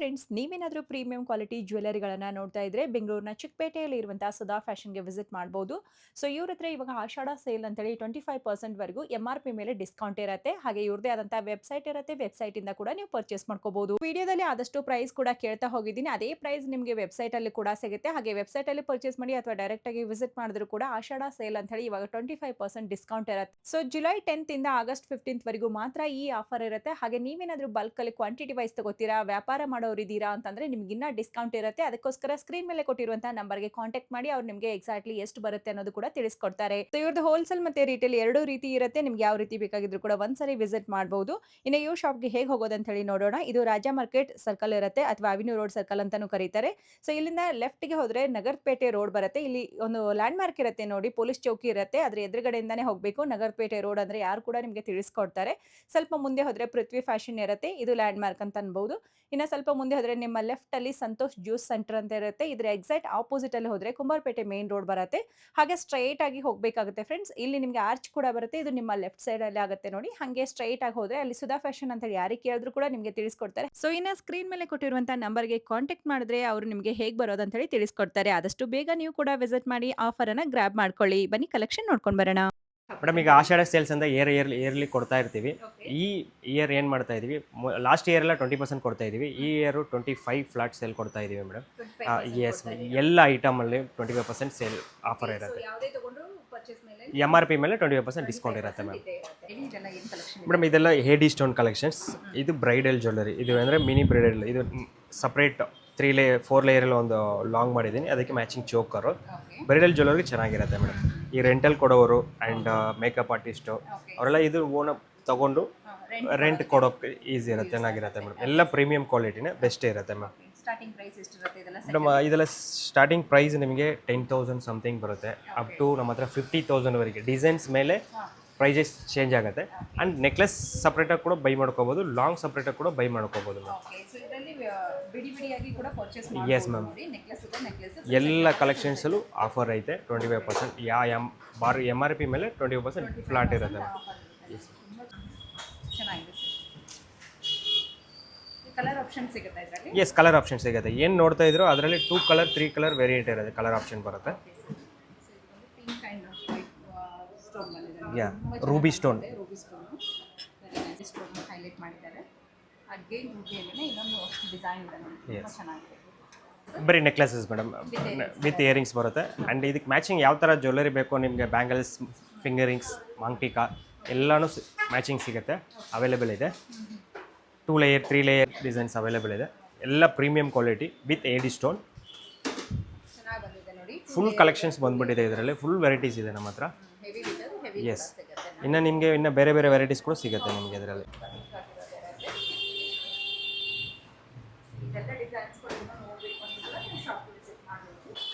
Friends, ನೀವೇನಾದರೂ premium quality ಜ್ಯುವೆಲರಿಗಳನ್ನ ನೋಡ್ತಾ ಇದ್ರೆ ಬೆಂಗಳೂರಿನ ಚಿಕ್ಕಪೇಟೆಯಲ್ಲಿ ಇರುವಂತಹ ಸುಧಾ ಫ್ಯಾಷನ್ಗೆ ವಿಸಿಟ್ ಮಾಡಬಹುದು. ಸೊ ಇವ್ರ ಹತ್ರ ಇವಾಗ ಆಷಾಢ ಸೇಲ್ ಅಂತೇಳಿ 25% ವರೆಗೂ MRP ಮೇಲೆ ಡಿಸ್ಕೌಂಟ್ ಇರುತ್ತೆ. ಹಾಗೆ ಇವ್ರದೇ ಆದಂತಹ ವೆಬ್ಸೈಟ್ ಇರುತ್ತೆ. ವೆಬ್ಸೈಟ್ ಇಂದ ಕೂಡ ನೀವು ಪರ್ಚೇಸ್ ಮಾಡ್ಕೋಬಹುದು. ವಿಡಿಯೋದಲ್ಲಿ ಆದಷ್ಟು ಪ್ರೈಸ್ ಕೂಡ ಕೇಳ್ತಾ ಹೋಗಿದ್ದೀನಿ. ಅದೇ ಪ್ರೈಸ್ ನಿಮಗೆ ವೆಬ್ಸೈಟ್ ಅಲ್ಲಿ ಕೂಡ ಸಿಗುತ್ತೆ. ಹಾಗೆ ವೆಬ್ಸೈಟ್ ಅಲ್ಲಿ ಪರ್ಚೇಸ್ ಮಾಡಿ ಅಥವಾ ಡೈರೆಕ್ಟ್ ಆಗಿ ವಿಸಿಟ್ ಮಾಡಿದ್ರು ಕೂಡ ಆಷಾಢ ಸೇಲ್ ಅಂತ ಹೇಳಿ ಇವಾಗ 25% ಡಿಸ್ಕೌಂಟ್ ಇರುತ್ತೆ. ಸೊ ಜುಲೈ 10th ಇಂದ ಆಗಸ್ಟ್ 15th ವರೆಗೂ ಮಾತ್ರ ಈ ಆಫರ್ ಇರುತ್ತೆ. ಹಾಗೆ ನೀವೇನಾದ್ರೂ ಬಲ್ಕ್ ಅಲ್ಲಿ ಕ್ವಾಂಟಿಟಿ ವೈಸ್ ತಗೋತೀರಾ, ವ್ಯಾಪಾರ ಮಾಡೋರಿದ್ದೀರಾ ಅಂತಂದ್ರೆ ನಿಮ್ಗೆ ಇನ್ನ ಡಿಸ್ಕೌಂಟ್ ಇರುತ್ತೆ. ಅದಕ್ಕೋಸ್ಕರ ಸ್ಕ್ರೀನ್ ಮೇಲೆ ಕೊಟ್ಟಿರುವಂತಹ ನಂಬರ್ಗೆ ಕಾಂಟ್ಯಾಕ್ಟ್ ಮಾಡಿ ಅವ್ರು ನಿಮಗೆ ಎಕ್ಸಾಕ್ಟ್ಲಿ ಎಷ್ಟು ಬರುತ್ತೆ ಅನ್ನೋದು ಕೂಡ ತಿಳಿಸ್ಕೊಡ್ತಾರೆ. ಸೊ ಇವ್ರದ್ದು ಹೋಲ್ಸೇಲ್ ಮತ್ತೆ ರಿಟೇಲ್ ಎರಡೂ ರೀತಿ ಇರುತ್ತೆ. ನಿಮ್ಗೆ ಯಾವ ರೀತಿ ಬೇಕಾಗಿದ್ರು ಕೂಡ ಒಂದ್ಸರಿ ವಿಸಿಟ್ ಮಾಡಬಹುದು. ಇನ್ನು ಇವ್ರ ಶಾಪ್ಗೆ ಹೇಗೆ ಹೋಗೋದು ಅಂತ ಹೇಳಿ ನೋಡೋಣ. ಇದು ರಾಜ ಮಾರ್ಕೆಟ್ ಸರ್ಕಲ್ ಇರುತ್ತೆ ಅಥವಾ ಅವಿನ್ಯೂ ರೋಡ್ ಸರ್ಕಲ್ ಅಂತಾನೂ ಕರೀತಾರೆ. ಸೊ ಇಲ್ಲಿಂದ ಲೆಫ್ಟ್ ಗೆ ಹೋದ್ರೆ ನಗರಪೇಟೆ ರೋಡ್ ಬರುತ್ತೆ. ಇಲ್ಲಿ ಒಂದು ಲ್ಯಾಂಡ್ ಮಾರ್ಕ್ ಇರುತ್ತೆ ನೋಡಿ, ಪೊಲೀಸ್ ಚೌಕಿ ಇರುತ್ತೆ. ಅದ್ರ ಎದುರುಗಡೆಯಿಂದಾನೇ ಹೋಗ್ಬೇಕು. ನಗರಪೇಟೆ ರೋಡ್ ಅಂದ್ರೆ ಯಾರು ಕೂಡ ನಿಮ್ಗೆ ತಿಳಿಸ್ಕೊಡ್ತಾರೆ. ಸ್ವಲ್ಪ ಮುಂದೆ ಹೋದ್ರೆ ಪೃಥ್ವಿ ಫ್ಯಾಷನ್ ಇರುತ್ತೆ. ಇದು ಲ್ಯಾಂಡ್ ಮಾರ್ಕ್ ಅಂತ ಅನ್ಬಹುದು. ಇನ್ನ ಸ್ವಲ್ಪ ಮುಂದೆ ಹೋದ್ರೆ ನಿಮ್ಮ ಲೆಫ್ಟ್ ಅಲ್ಲಿ ಸಂತೋಷ್ ಜ್ಯೂಸ್ ಸೆಂಟರ್ ಅಂತ ಇರುತ್ತೆ. ಇದ್ರ ಎಕ್ಸಾಕ್ಟ್ ಆಪೋಸಿಟ್ ಅಲ್ಲಿ ಹೋದ್ರೆ ಕುಂಬಾರಪೇಟೆ ಮೇನ್ ರೋಡ್ ಬರುತ್ತೆ. ಹಾಗೆ ಸ್ಟ್ರೈಟ್ ಆಗಿ ಹೋಗ್ಬೇಕಾಗುತ್ತೆ ಫ್ರೆಂಡ್ಸ್. ಇಲ್ಲಿ ನಿಮ್ಗೆ ಆರ್ಚ್ ಕೂಡ ಬರುತ್ತೆ. ಇದು ನಿಮ್ಮ ಲೆಫ್ಟ್ ಸೈಡ್ ಅಲ್ಲಿ ಆಗುತ್ತೆ ನೋಡಿ. ಹಾಗೆ ಸ್ಟ್ರೈಟ್ ಆಗಿ ಹೋದ್ರೆ ಅಲ್ಲಿ ಸುಧಾ ಫ್ಯಾಷನ್ ಅಂತ ಹೇಳಿ ಯಾರಿಗೆ ಕೇಳಿದ್ರು ಕೂಡ ನಿಮ್ಗೆ ತಿಳಿಸ್ಕೊಡ್ತಾರೆ. ಸೊ ಇನ್ನ ಸ್ಕ್ರೀನ್ ಮೇಲೆ ಕೊಟ್ಟಿರುವಂತಹ ನಂಬರ್ಗೆ ಕಾಂಟ್ಯಾಕ್ಟ್ ಮಾಡಿದ್ರೆ ಅವರು ನಿಮ್ಗೆ ಹೇಗೆ ಬರೋದು ಅಂತ ಹೇಳಿ ತಿಳಿಸ್ಕೊಡ್ತಾರೆ. ಆದಷ್ಟು ಬೇಗ ನೀವು ಕೂಡ ವಿಸಿಟ್ ಮಾಡಿ ಆಫರ್ ಅನ್ನ ಗ್ರಾಬ್ ಮಾಡ್ಕೊಳ್ಳಿ. ಬನ್ನಿ ಕಲೆಕ್ಷನ್ ನೋಡ್ಕೊಂಡು ಬರೋಣ. ಮೇಡಮ್ ಈಗ ಆಷಾಢ ಸೇಲ್ಸ್ ಅಂತ ಇಯರ್ಲಿ ಕೊಡ್ತಾ ಇರ್ತೀವಿ. ಈ ಇಯರ್ ಏನು ಮಾಡ್ತಾ ಇದೀವಿ, ಲಾಸ್ಟ್ ಇಯರ್ ಎಲ್ಲ 20% ಕೊಡ್ತಾ ಇದೀವಿ. ಈ ಇಯರ್ 25 ಫ್ಲಾಟ್ ಸೇಲ್ ಕೊಡ್ತಾ ಇದೀವಿ ಮೇಡಮ್. ಎಸ್, ಎಲ್ಲ ಐಟಮಲ್ಲಿ 25% ಸೇಲ್ ಆಫರ್ ಇರುತ್ತೆ. MRP ಮೇಲೆ 25% ಡಿಸ್ಕೌಂಟ್ ಇರುತ್ತೆ ಮ್ಯಾಮ್. ಮೇಡಮ್ ಇದೆಲ್ಲ ಹೇಡಿ ಸ್ಟೋನ್ ಕಲೆಕ್ಷನ್ಸ್. ಇದು ಬ್ರೈಡಲ್ ಜ್ಯುವೆಲ್ಲರಿ. ಇದು ಅಂದರೆ ಮಿನಿ ಬ್ರೈಡಲ್. ಇದು ಸಪ್ರೇಟ್ 4 ಲೇಯರಲ್ಲಿ ಒಂದು ಲಾಂಗ್ ಮಾಡಿದ್ದೀನಿ. ಅದಕ್ಕೆ ಮ್ಯಾಚಿಂಗ್ ಚೋಕರು. ಬ್ರೈಡಲ್ ಜ್ಯುವೆಲ್ಲರಿ ಚೆನ್ನಾಗಿರುತ್ತೆ ಮೇಡಮ್. ಈ ರೆಂಟಲ್ ಕೊಡೋರು ಆ್ಯಂಡ್ ಮೇಕಪ್ ಆರ್ಟಿಸ್ಟು ಅವರೆಲ್ಲ ಇದು ಓನ್ ತಗೊಂಡು ರೆಂಟ್ ಕೊಡೋಕ್ಕೆ ಈಸಿ ಇರುತ್ತೆ, ಚೆನ್ನಾಗಿರುತ್ತೆ ಮೇಡಮ್. ಎಲ್ಲ ಪ್ರೀಮಿಯಂ ಕ್ವಾಲಿಟಿನೇ ಬೆಸ್ಟ್ ಇರುತ್ತೆ ಮ್ಯಾಮ್. ಮೇಡಮ್ ಇದೆಲ್ಲ ಸ್ಟಾರ್ಟಿಂಗ್ ಪ್ರೈಸ್ ನಿಮಗೆ 10,000 ಸಮಥಿಂಗ್ ಬರುತ್ತೆ. ಅಪ್ ಟು ನಮ್ಮ ಹತ್ರ 50,000ವರೆಗೆ ಡಿಸೈನ್ಸ್ ಮೇಲೆ ಪ್ರೈಸಸ್ ಚೇಂಜ್ ಆಗುತ್ತೆ. ಆ್ಯಂಡ್ ನೆಕ್ಲೆಸ್ ಸಪ್ರೇಟಾಗಿ ಕೂಡ ಬೈ ಮಾಡ್ಕೋಬೋದು, ಲಾಂಗ್ ಸಪ್ರೇಟಾಗಿ ಕೂಡ ಬೈ ಮಾಡ್ಕೋಬೋದು ಮ್ಯಾಮ್. ಎಸ್ ಮ್ಯಾಮ್, ಎಲ್ಲ ಕಲೆಕ್ಷನ್ಸಲ್ಲೂ ಆಫರ್ ಐತೆ. 25% MRP ಮೇಲೆ 25% ಫ್ಲಾಟ್ ಇರುತ್ತೆ ಮ್ಯಾಮ್. ಎಸ್, ಕಲರ್ ಆಪ್ಷನ್ ಸಿಗುತ್ತೆ. ಏನು ನೋಡ್ತಾ ಇದ್ರು ಅದರಲ್ಲಿ 2 ಕಲರ್ 3 ಕಲರ್ ವೇರಿಯಂಟ್ ಇರುತ್ತೆ. ಕಲರ್ ಆಪ್ಷನ್ ಬರುತ್ತೆ. ಯಾ, ರೂಬಿ ಸ್ಟೋನ್ ಹೈಲೈಟ್ ಮಾಡಿದ್ದಾರೆ. ಅಗೇನ್ ರೂಬಿಯಲ್ಲೇನೆ ಇನ್ನೊಂದು ಡಿಸೈನ್ ಇದೆ ನೋಡಿ, ತುಂಬಾ ಚೆನ್ನಾಗಿದೆ. ಬರೀ ನೆಕ್ಲೆಸಸ್ ಮೇಡಮ್, ವಿತ್ ಇಯರಿಂಗ್ಸ್ ಬರುತ್ತೆ. ಆ್ಯಂಡ್ ಇದಕ್ಕೆ ಮ್ಯಾಚಿಂಗ್ ಯಾವ ಥರ ಜ್ಯುವೆಲ್ಲರಿ ಬೇಕೋ ನಿಮಗೆ, ಬ್ಯಾಂಗಲ್ಸ್, ಫಿಂಗರಿಂಗ್ಸ್, ಮಾಂಗ್ಟಿಕಾ ಎಲ್ಲನೂ ಮ್ಯಾಚಿಂಗ್ ಸಿಗುತ್ತೆ. ಅವೈಲೇಬಲ್ ಇದೆ. 2 ಲೇಯರ್ 3 ಲೇಯರ್ ಡಿಸೈನ್ಸ್ ಅವೈಲೇಬಲ್ ಇದೆ. ಎಲ್ಲ ಪ್ರೀಮಿಯಂ ಕ್ವಾಲಿಟಿ ವಿತ್ ಏಡಿ ಸ್ಟೋನ್. ಫುಲ್ ಕಲೆಕ್ಷನ್ಸ್ ಬಂದ್ಬಿಟ್ಟಿದೆ. ಇದರಲ್ಲಿ ಫುಲ್ ವೆರೈಟೀಸ್ ಇದೆ ನಮ್ಮ ಹತ್ರ. ಎಸ್, ಇನ್ನು ನಿಮಗೆ ಇನ್ನು ಬೇರೆ ಬೇರೆ ವೆರೈಟೀಸ್ ಕೂಡ ಸಿಗುತ್ತೆ ನಿಮಗೆ ಇದರಲ್ಲಿ.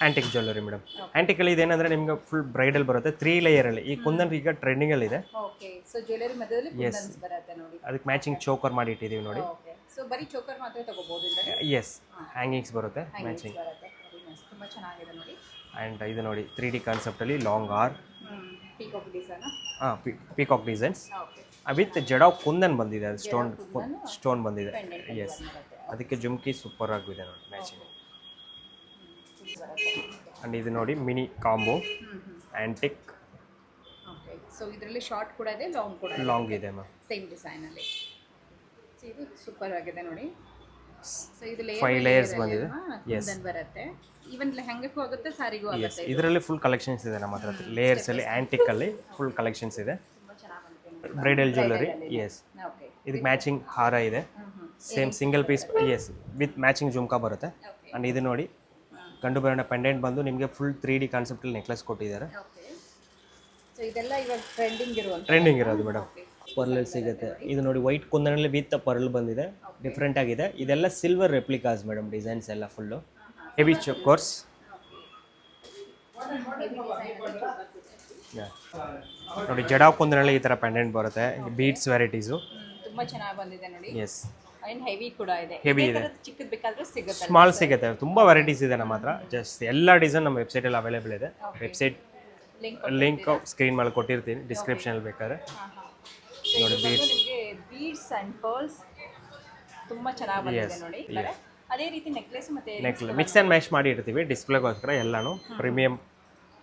Antique jewellery madam. ಆ್ಯಂಟಿಕಲ್ಲಿ ಇದೇನಂದರೆ ನಿಮ್ಗೆ ಫುಲ್ ಬ್ರೈಡಲ್ ಬರುತ್ತೆ. 3 ಲೇಯರಲ್ಲಿ. ಈ ಕುಂದನ್ ಈಗ ಟ್ರೆಂಡಿಂಗಲ್ಲಿದೆ. ಎಸ್, ಅದಕ್ಕೆ ಮ್ಯಾಚಿಂಗ್ ಚೋಕರ್ ಮಾಡಿ ಇಟ್ಟಿದ್ದೀವಿ ನೋಡಿ. ಎಸ್, ಹ್ಯಾಂಗಿಂಗ್ಸ್ ಬರುತ್ತೆ ಮ್ಯಾಚಿಂಗ್. ಆ್ಯಂಡ್ ಇದು ನೋಡಿ 3D ಕಾನ್ಸೆಪ್ಟಲ್ಲಿ ಲಾಂಗ್ ಆರ್, peacock designs with jadau kundan ಬಂದಿದೆ. ಅದು ಸ್ಟೋನ್ ಬಂದಿದೆ. ಎಸ್, ಅದಕ್ಕೆ ಜುಮ್ಕಿ ಸೂಪರ್ ಆಗಿದೆ ನೋಡಿ ಮ್ಯಾಚಿಂಗ್. ಆ್ಯಂಡ್ ಇದು ನೋಡಿ ಮಿನಿ ಕಾಂಬೋ ಆ್ಯಂಟಿಕ್. ಸೊ ಇದರಲ್ಲಿ ಶಾರ್ಟ್ ಕೂಡ ಇದೆ, ಲಾಂಗ್ ಕೂಡ ಇದೆ. ಲಾಂಗ್ ಇದೆ ಮ್ಯಾಮ್, ಸೇಮ್ ಡಿಸೈನ್ ಅಲ್ಲಿ. ಇದು ಸೂಪರ್ ಆಗಿದೆ ನೋಡಿ. ಸೊ ಇದು 5 ಲೇಯರ್ಸ್ ಬಂದಿದೆ. ಎಸ್, ಬರುತ್ತೆ. ಈವನ್ ಲೆಹಂಗಕ್ಕೂ ಆಗುತ್ತೆ, ಸಾರಿಗೂ ಆಗುತ್ತೆ. ಇದರಲ್ಲಿ ಫುಲ್ ಕಲೆಕ್ಷನ್ಸ್ ಇದೆ ನಮ್ಮ ಹತ್ರ. ಲೇಯರ್ಸ್ ಅಲ್ಲಿ ಆ್ಯಂಟಿಕ್ ಅಲ್ಲಿ ಫುಲ್ ಕಲೆಕ್ಷನ್ಸ್ ಇದೆ. Bridal jewellery. ಎಸ್, ಇದಕ್ಕೆ ಮ್ಯಾಚಿಂಗ್ ಹಾರ ಇದೆ. Same single piece. Yes, with matching jhumka ಬರುತ್ತೆ. ಆ್ಯಂಡ್ ಇದು ನೋಡಿ ಗಂಡು ಬರೋಣ ಪೆಂಡೆಂಟ್ ಬಂದು ನಿಮಗೆ ಫುಲ್ 3D ಕಾನ್ಸೆಪ್ಟಲ್ಲಿ ನೆಕ್ಲೆಸ್ ಕೊಟ್ಟಿದ್ದಾರೆ. ಸೊ ಇದೆಲ್ಲ ಇವಾಗ ಟ್ರೆಂಡಿಂಗ್ ಇರೋದು ಮೇಡಮ್. ಪರ್ಲ್ ಸಿಗುತ್ತೆ. ಇದು ನೋಡಿ ವೈಟ್ ಕುಂದನಲ್ಲಿ ವಿತ್ ಪರ್ಲ್ ಬಂದಿದೆ, ಡಿಫ್ರೆಂಟ್ ಆಗಿದೆ. ಇದೆಲ್ಲ ಸಿಲ್ವರ್ ರೆಪ್ಲಿಕಾಸ್ ಮೇಡಮ್. ಡಿಸೈನ್ಸ್ ಎಲ್ಲ ಫುಲ್ಲು ಹೆವಿ ಚೋಕರ್ಸ್. ನೋಡಿ ಜಡಾವ್ ಕುಂದನಲ್ಲಿ ಈ ಥರ ಪೆಂಡೆಂಟ್ ಬರುತ್ತೆ. ಬೀಡ್ಸ್ ವೆರೈಟೀಸು ತುಂಬಾ ಚೆನ್ನಾಗಿ ಬಂದಿದೆ ನೋಡಿ. ಎಸ್, ಹೆವಿ ಕೂಡ ಇದೆ. ಹೆವಿ ಇದೆ. ಚಿಕ್ಕದು ಬೇಕಾದ್ರೂ ಸಿಗುತ್ತೆ, ಸ್ಮಾಲ್ ಸಿಗುತ್ತೆ. ತುಂಬ ವೆರೈಟೀಸ್ ಇದೆ ನಮ್ಮ ಹತ್ರ. ಜಸ್ಟ್ ಎಲ್ಲ ಡಿಸೈನ್ ನಮ್ಮ ವೆಬ್ಸೈಟಲ್ಲಿ ಅವೈಲೇಬಲ್ ಇದೆ. ವೆಬ್ಸೈಟ್ ಲಿಂಕ್ ಸ್ಕ್ರೀನ್ ಮೇಲೆ ಕೊಟ್ಟಿರ್ತೀನಿ, ಡಿಸ್ಕ್ರಿಪ್ಷನಲ್ಲಿ ಬೇಕಾದ್ರೆ ನೋಡಿ. ಬೀಡ್ಸ್ ಅಂಡ್ ಪರ್ಲ್ಸ್ ತುಂಬಾ ಚೆನ್ನಾಗಿ ಬಂದಿದೆ ನೋಡಿ. ಅದೇ ರೀತಿ ನೆಕ್ಲೆಸ್ ಮತ್ತೆ ಮಿಕ್ಸ್ ಆ್ಯಂಡ್ ಮ್ಯಾಚ್ ಮಾಡಿ ಇರ್ತೀವಿ ಡಿಸ್ಪ್ಲೇಗೋಸ್ಕರ ಎಲ್ಲನೂ ಪ್ರೀಮಿಯಂ.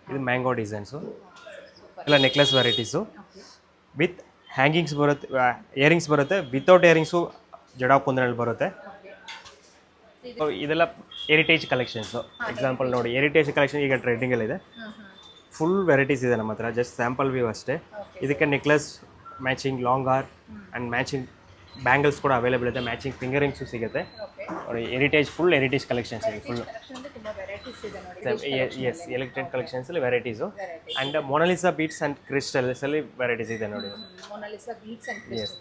ಇದು ಮ್ಯಾಂಗೋ ಡಿಸೈನ್ಸು ಎಲ್ಲ ನೆಕ್ಲೆಸ್ ವೆರೈಟೀಸು ವಿತ್ ಹ್ಯಾಂಗಿಂಗ್ಸ್ ಬರುತ್ತೆ, ಇಯರಿಂಗ್ಸ್ ಬರುತ್ತೆ, ವಿತೌಟ್ ಇಯರಿಂಗ್ಸು ಜಡಾ ಕುಂದನಲ್ಲಿ ಬರುತ್ತೆ. ಇದೆಲ್ಲ ಹೆರಿಟೇಜ್ ಕಲೆಕ್ಷನ್ಸು. ಎಕ್ಸಾಂಪಲ್ ನೋಡಿ, ಹೆರಿಟೇಜ್ ಕಲೆಕ್ಷನ್ ಈಗ ಟ್ರೆಂಡಿಂಗಲ್ಲಿದೆ. ಫುಲ್ ವೆರೈಟೀಸ್ ಇದೆ ನಮ್ಮ ಹತ್ರ, ಜಸ್ಟ್ ಸ್ಯಾಂಪಲ್ ವ್ಯೂ ಅಷ್ಟೇ. ಇದಕ್ಕೆ ನೆಕ್ಲೆಸ್ ಮ್ಯಾಚಿಂಗ್ ಲಾಂಗ್ ಆರ್ ಆ್ಯಂಡ್ ಮ್ಯಾಚಿಂಗ್ ಬ್ಯಾಂಗಲ್ಸ್ ಕೂಡ ಅವೈಲೇಬಲ್ ಇದೆ, ಮ್ಯಾಚಿಂಗ್ ಫಿಂಗರಿಂಗ್ಸು ಸಿಗುತ್ತೆ. ಹೆರಿಟೇಜ್ ಫುಲ್ ಹೆರಿಟೇಜ್ ಕಲೆಕ್ಷನ್ಸ್ ಇದೆ ಫುಲ್. ಎಸ್, ಎಲೆಕ್ಟ್ರಿಕ್ ಕಲೆಕ್ಷನ್ಸಲ್ಲಿ varieties and Monalisa beads and ಕ್ರಿಸ್ಟಲ್ಸಲ್ಲಿ ವೆರೈಟೀಸ್ ಇದೆ ನೋಡಿ. ಎಸ್,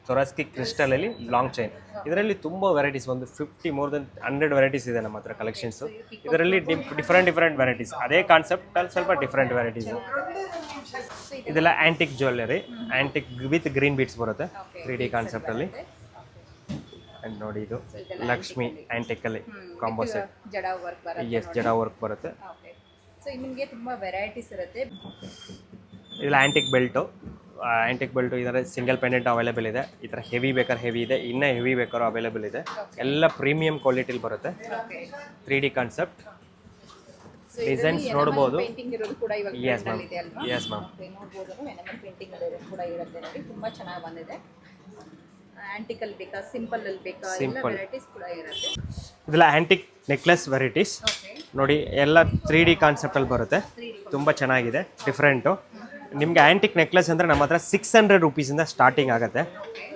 ಸೊರಾಸ್ಕಿ ಕ್ರಿಸ್ಟಲಲ್ಲಿ ಲಾಂಗ್ ಚೈನ್. ಇದರಲ್ಲಿ ತುಂಬ ವೆರೈಟೀಸ್, ಒಂದು 50 more than 100 ವೆರೈಟೀಸ್ ಇದೆ ನಮ್ಮ ಹತ್ರ ಕಲೆಕ್ಷನ್ಸು. ಇದರಲ್ಲಿ ಡಿಫ್ರೆಂಟ್ ವೆರೈಟೀಸ್, ಅದೇ ಕಾನ್ಸೆಪ್ಟಲ್ಲಿ ಸ್ವಲ್ಪ ಡಿಫ್ರೆಂಟ್ ವೆರೈಟೀಸು. ಇದೆಲ್ಲ antique jewellery, antique with green beads ಬರುತ್ತೆ 3D ಕಾನ್ಸೆಪ್ಟಲ್ಲಿ. ಆ್ಯಂಡ್ ನೋಡಿ, ಇದು ಲಕ್ಷ್ಮಿ ಆ್ಯಂಟಿಕಲ್ಲಿ combo set. Yes, jada work ಬರುತ್ತೆ. ನಿಮಗೆ ತುಂಬ ವೆರೈಟೀಸ್ ಇರುತ್ತೆ. ಇದೆಲ್ಲ ಆ್ಯಂಟಿಕ್ ಬೆಲ್ಟು ಇದರ ಸಿಂಗಲ್ ಪೆಂಡೆಂಟ್ ಅವೈಲೇಬಲ್ ಇದೆ. ಈ ಥರ ಹೆವಿ ಬೇಕಾದ್ರೆ ಹೆವಿ ಇದೆ, ಇನ್ನೂ ಹೆವಿ ಬೇಕಾದ್ರೂ ಅವೈಲೇಬಲ್ ಇದೆ. ಎಲ್ಲ ಪ್ರೀಮಿಯಂ ಕ್ವಾಲಿಟಿಲಿ ಬರುತ್ತೆ, 3D ಕಾನ್ಸೆಪ್ಟ್. ಡಿಸೈನ್ಸ್ ನೋಡ್ಬೋದು. Yes ma'am, yes ma'am. ಕೂಡ ಇರುತ್ತೆ ನೋಡಿ, ತುಂಬ ಚೆನ್ನಾಗಿ ಬಂದಿದೆ. ಆಂಟಿಕಲ್ ಬೇಕಾ, ಸಿಂಪಲ್ ಅಲ್ಲಿ ಬೇಕಾ, ಎಲ್ಲ ವೆರೈಟೀಸ್ ಕೂಡ ಇರುತ್ತೆ. ಇದೆಲ್ಲ ಆ್ಯಂಟಿಕ್ ನೆಕ್ಲೆಸ್ ವೆರೈಟೀಸ್ ನೋಡಿ, ಎಲ್ಲ 3D ಕಾನ್ಸೆಪ್ಟಲ್ಲಿ ಬರುತ್ತೆ. ತುಂಬ ಚೆನ್ನಾಗಿದೆ, ಡಿಫ್ರೆಂಟು. ನಿಮಗೆ ಆ್ಯಂಟಿಕ್ ನೆಕ್ಲೆಸ್ ಅಂದರೆ ನಮ್ಮ ಹತ್ರ 600 ರೂಪೀಸಿಂದ ಸ್ಟಾರ್ಟಿಂಗ್ ಆಗುತ್ತೆ,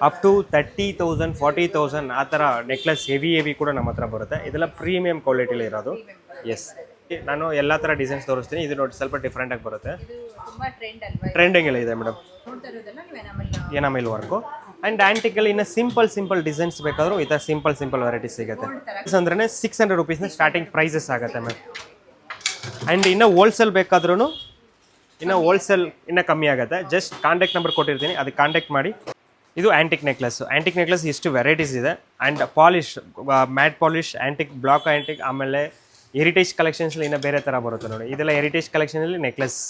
ಅಪ್ ಟು 30,000 40,000 ಆ ಥರ ನೆಕ್ಲೆಸ್ ಹೆವಿ ಕೂಡ ನಮ್ಮ ಹತ್ರ ಬರುತ್ತೆ. ಇದೆಲ್ಲ ಪ್ರೀಮಿಯಂ ಕ್ವಾಲಿಟಿಲಿ ಇರೋದು. ಎಸ್, ನಾನು ಎಲ್ಲ ಥರ ಡಿಸೈನ್ಸ್ ತೋರಿಸ್ತೀನಿ. ಇದು ನೋಡಿ, ಸ್ವಲ್ಪ ಡಿಫ್ರೆಂಟಾಗಿ ಬರುತ್ತೆ, ಟ್ರೆಂಡಿಂಗ್ ಎಲ್ಲ ಇದೆ ಮೇಡಮ್. ಎನಾಮಿಲ್ ವರ್ಕು ಆ್ಯಂಡ್ ಆ್ಯಂಟಿಕಲ್ಲಿ ಇನ್ನು ಸಿಂಪಲ್ ಡಿಸೈನ್ಸ್ ಬೇಕಾದರೂ ಈ ಥರ ಸಿಂಪಲ್ ವೆರೈಟೀಸ್ ಸಿಗುತ್ತೆ. ಅಂದ್ರೆ 600 ರೂಪೀಸ್ನ ಸ್ಟಾರ್ಟಿಂಗ್ ಪ್ರೈಸಸ್ ಆಗುತ್ತೆ ಮ್ಯಾಮ್. ಆ್ಯಂಡ್ ಇನ್ನು ಹೋಲ್ಸೇಲ್ ಬೇಕಾದ್ರೂ ಇನ್ನೂ ಕಮ್ಮಿ ಆಗುತ್ತೆ. ಜಸ್ಟ್ ಕಾಂಟ್ಯಾಕ್ಟ್ ನಂಬರ್ ಕೊಟ್ಟಿರ್ತೀನಿ, ಅದಕ್ಕೆ ಕಾಂಟ್ಯಾಕ್ಟ್ ಮಾಡಿ. ಇದು ಆ್ಯಂಟಿಕ್ ನೆಕ್ಲೆಸ್ ಇಷ್ಟು ವೆರೈಟೀಸ್ ಇದೆ. And polish, matte polish, antique, black antique, ಆಮೇಲೆ ಹೆರಿಟೇಜ್ ಕಲೆಕ್ಷನ್ಸಲ್ಲಿ ಇನ್ನೂ ಬೇರೆ ಥರ ಬರುತ್ತೆ ನೋಡಿ. ಇದೆಲ್ಲ ಹೆರಿಟೇಜ್ ಕಲೆಕ್ಷನಲ್ಲಿ ನೆಕ್ಲೆಸ್.